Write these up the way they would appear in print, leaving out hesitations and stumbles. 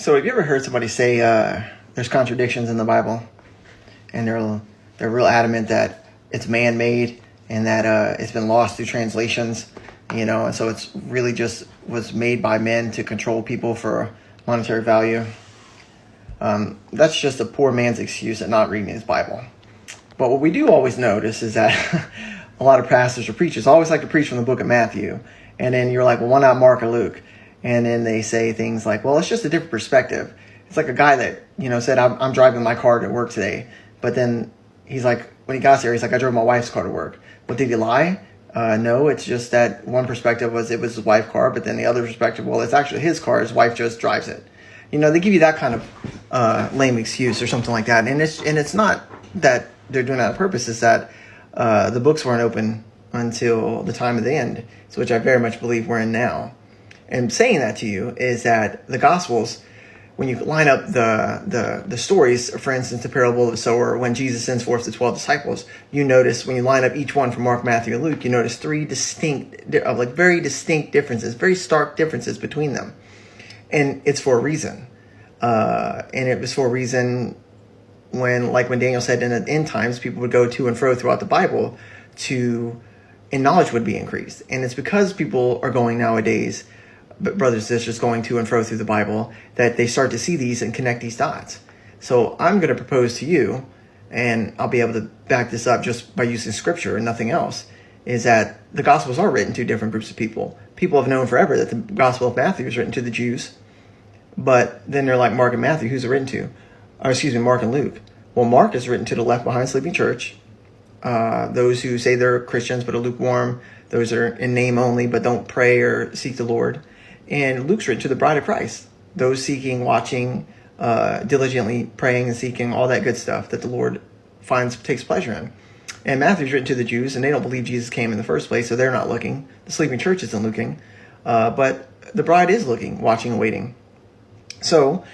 So have you ever heard somebody say there's contradictions in the Bible, and they're real adamant that it's man-made and that it's been lost through translations, and so it's really just was made by men to control people for monetary value. That's just a poor man's excuse at not reading his Bible. But what we do always notice is that a lot of pastors or preachers always like to preach from the book of Matthew, and then you're like, well, why not Mark or Luke? And then they say things like, well, it's just a different perspective. It's like a guy that, said, I'm driving my car to work today. But then he's like, when he got there, he's like, I drove my wife's car to work. But did he lie? No, it's just that one perspective was it was his wife's car. But then the other perspective, well, it's actually his car. His wife just drives it. They give you that kind of lame excuse or something like that. And it's not that they're doing that on purpose. It's that the books weren't open until the time of the end, which I very much believe we're in now. And saying that to you is that the Gospels, when you line up the stories, for instance, the parable of the sower, when Jesus sends forth the 12 disciples, you notice when you line up each one from Mark, Matthew, and Luke, you notice three very distinct differences, very stark differences between them. And it's for a reason. And it was for a reason when Daniel said in the end times, people would go to and fro throughout the Bible and knowledge would be increased. And it's because people are going nowadays, brothers and sisters, going to and fro through the Bible, that they start to see these and connect these dots. So I'm going to propose to you, and I'll be able to back this up just by using scripture and nothing else, is that the Gospels are written to different groups of people. People have known forever that the Gospel of Matthew is written to the Jews, but then they're like, Mark and Matthew, who's it written to? Mark and Luke. Well, Mark is written to the left behind sleeping church, those who say they're Christians but are lukewarm, those are in name only but don't pray or seek the Lord. And Luke's written to the bride of Christ, those seeking, watching, diligently praying and seeking all that good stuff that the Lord takes pleasure in. And Matthew's written to the Jews, and they don't believe Jesus came in the first place, so they're not looking. The sleeping church isn't looking, but the bride is looking, watching, and waiting. So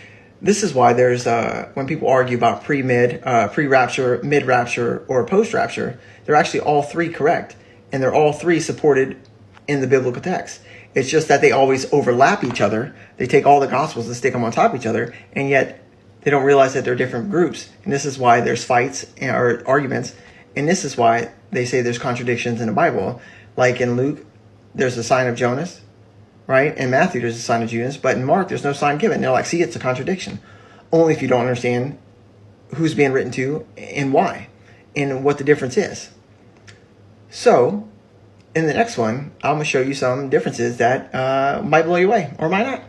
this is why there's when people argue about pre-rapture, mid-rapture, or post-rapture, they're actually all three correct, and they're all three supported in the biblical text. It's just that they always overlap each other. They take all the Gospels and stick them on top of each other, and yet they don't realize that they're different groups. And this is why there's fights or arguments, and this is why they say there's contradictions in the Bible. Like in Luke, there's a sign of Jonas, right? In Matthew, there's a sign of Judas, but in Mark, there's no sign given. They're like, see, it's a contradiction. Only if you don't understand who's being written to and why, and what the difference is. So in the next one, I'm going to show you some differences that might blow you away or might not.